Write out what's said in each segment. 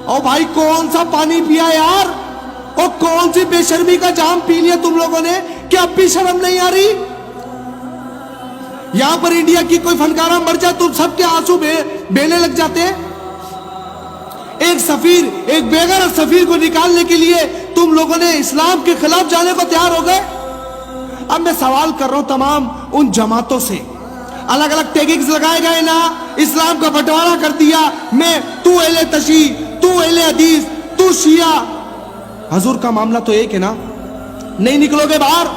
और भाई कौन सा पानी पिया यार, और कौन सी बेशर्मी का जाम पी लिया तुम लोगों ने कि अब भी शर्म नहीं आ रही। यहां पर इंडिया की कोई फनकारा मर जाए तुम सबके आंसू बेले लग जाते हैं। एक सफीर, एक बेगैरत सफीर को निकालने के लिए तुम लोगों ने इस्लाम के खिलाफ जाने को तैयार हो गए। अब मैं सवाल कर रहा हूं तमाम उन जमातों से, अलग अलग टैगिंग्स लगाए गए ना, इस्लाम का बंटवारा कर दिया, मैं तू अहले तशी, तू अहले हदीस, तू शिया। हजूर का मामला तो एक है ना, नहीं निकलोगे बाहर।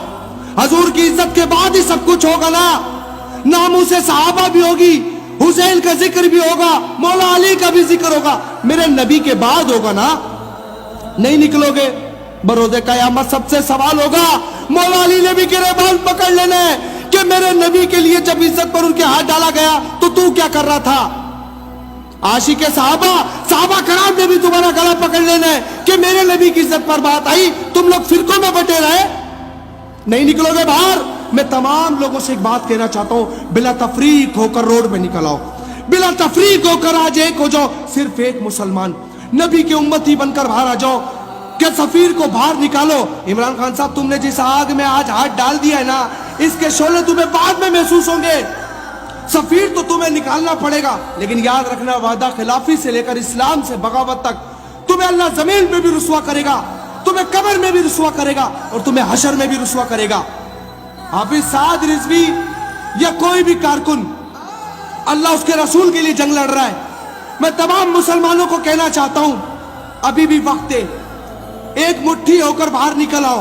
हजूर की इज्जत के बाद ही सब कुछ होगा ना, नामों से सहाबा भी होगी, हुसैन का जिक्र भी होगा, मौला अली का भी जिक्र होगा, मेरे नबी के बाद होगा ना। नहीं निकलोगे, बरोज़े क़यामत सबसे सवाल होगा। मौला अली ने भी गिरबान पकड़ लेना है कि मेरे नबी के लिए जब इज्जत पर उनके हाथ डाला गया तो तू क्या कर रहा था। आशिक साहबा कराम ने भी तुम्हारा गला पकड़ लेना है कि मेरे नबी की इज्जत पर बात आई, तुम लोग फिरकों में बटे रहे, नहीं निकलोगे बाहर। मैं तमाम लोगों से एक बात कहना चाहता हूं, बिला तफरीक होकर रोड में निकल आओ, बिला तफरीक होकर आज एक हो जाओ, सिर्फ एक मुसलमान नबी के उम्मती बनकर बाहर आ जाओ। क्या सफीर को बाहर निकालो। इमरान खान साहब, तुमने जिस आग में आज हाथ डाल दिया है ना, इसके शोले तुम्हें बाद में महसूस होंगे। सफीर तो तुम्हें निकालना पड़ेगा, लेकिन याद रखना, वादा खिलाफी से लेकर इस्लाम से बगावत तक तुम्हें अल्लाह जमीन में भी रुसवा करेगा, तुम्हें कब्र में भी रुसवा करेगा और तुम्हें हशर में भी रुसवा करेगा। हाफिज साद रिजवी या कोई भी कारकुन, अल्लाह उसके रसूल के लिए जंग लड़ रहा है। मैं तमाम मुसलमानों को कहना चाहता हूं, अभी भी वक्त है, एक मुट्ठी होकर बाहर निकल आओ।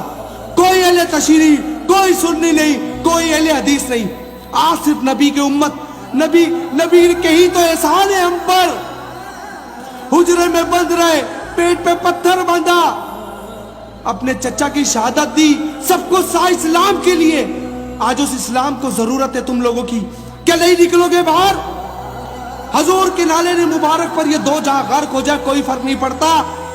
कोई अहले तशरीह, कोई सुन्नी नहीं, कोई अहले हदीस नहीं, आज सिर्फ नबी के उम्मत, नबी के ही तो एहसान है हम पर। हुजरे में बंद रहे, पेट पे पत्थर बांधा, अपने चचा की शहादत दी, सब कुछ सा इस्लाम के लिए। आज उस इस्लाम को जरूरत है तुम लोगों की। क्या नहीं निकलोगे बाहर। हजूर के नाले ने मुबारक पर ये दो जहां गर्क हो जाए कोई फर्क नहीं पड़ता।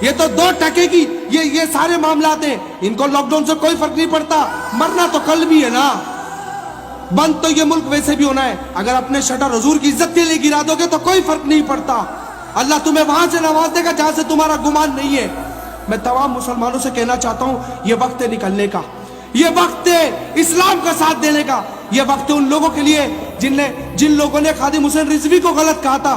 ये तो 2 टके की ये सारे मामलात हैं, इनको लॉकडाउन से कोई फर्क नहीं पड़ता। मरना तो कल भी है ना, बंद तो ये मुल्क वैसे भी होना है। अगर अपने शटर हजूर की इज्जत के लिए गिरा दोगे तो कोई फर्क नहीं पड़ता। अल्लाह तुम्हें वहां से नवाज देगा जहां से तुम्हारा गुमान नहीं है। मैं तमाम मुसलमानों से कहना चाहता हूं, ये वक्त है निकलने का, ये वक्त है इस्लाम का साथ देने का, ये वक्त है उन लोगों के लिए जिन लोगों ने खादिम हुसैन रिजवी को गलत कहा था।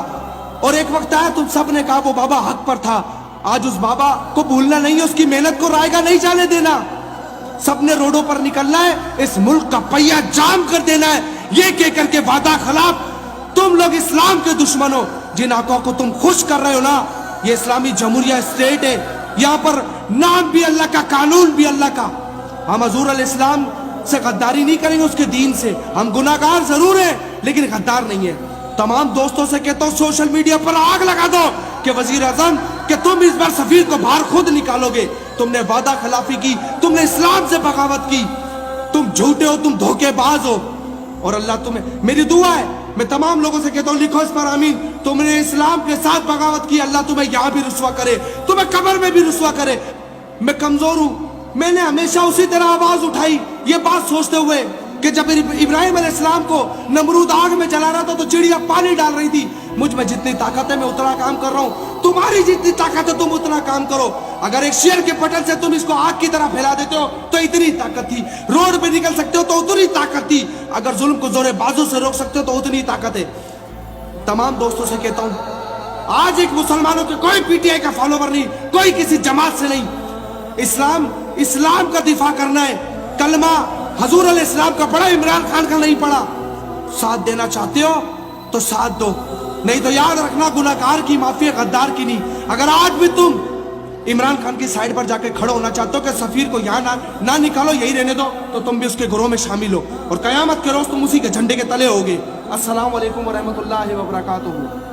और एक वक्त आया तुम सब ने कहा वो बाबा हक पर था। आज उस बाबा को भूलना नहीं है, उसकी मेहनत को रायगा नहीं जाने देना। सबने रोडों पर निकलना है, इस मुल्क का पहिया जाम कर देना है। ये कह करके वादा खिलाफ तुम लोग इस्लाम के दुश्मन हो। जिन आंखों को तुम खुश कर रहे हो ना, ये इस्लामी जमहूरिया स्टेट है, यहाँ पर नाम भी अल्लाह का, कानून भी अल्लाह का। हम हजूर अल इस्लाम से गद्दारी नहीं करेंगे, उसके दीन से। हम गुनाहगार जरूर हैं लेकिन गद्दार नहीं है। तमाम दोस्तों से कहता हूँ, सोशल मीडिया पर आग लगा दो कि वजीर आजम कि तुम इस बार सफीर को बाहर खुद निकालोगे। तुमने वादा खिलाफी की, तुमने इस्लाम से बगावत की, तुम झूठे हो, तुम धोखेबाज हो। और अल्लाह तुम्हें, मेरी दुआ है, मैं तमाम लोगों से कहता हूँ लिखो इस पर आमीन। तुमने इस्लाम के साथ बगावत की, अल्लाह तुम्हें यहाँ भी रुसवा करे, तुम्हें कब्र में भी रुसवा करे। मैं कमजोर हूँ, मैंने हमेशा उसी तरह आवाज उठाई, ये बात सोचते हुए कि जब इब्राहिम अलैहिस्सलाम को नमरूद आग में जला रहा था तो चिड़िया पानी डाल रही थी। मुझ में जितनी ताकत है मैं उतना काम कर रहा हूँ, तुम्हारी जितनी ताकत है तुम उतना काम करो। अगर एक शेर के पटल से तुम इसको आग की तरह फैला देते हो तो इतनी ताकत थी, रोड पे निकल सकते हो तो उतनी ताकत थी, अगर जुल्म को जोरे बाजू से रोक सकते हो तो उतनी ताकत है। तमाम दोस्तों से कहता हूँ, आज एक मुसलमानों के कोई पीटीआई का फॉलोवर नहीं, कोई किसी जमात से नहीं, इस्लाम का दिफा करना है। कलमा हजूर अलैहिस्सलाम का पढ़ा, इमरान खान का नहीं पढ़ा। साथ देना चाहते हो तो साथ दो, नहीं तो याद रखना गुनाहगार की माफी, गद्दार की नहीं। अगर आज भी तुम इमरान खान की साइड पर जाके खड़े होना चाहते हो कि सफीर को यहाँ ना निकालो, यही रहने दो, तो तुम भी उसके ग्रोह में शामिल हो और कयामत के रोज तुम उसी के झंडे के तले होगे। अस्सलाम वालेकुम व रहमतुल्लाहि व बरकातुहू।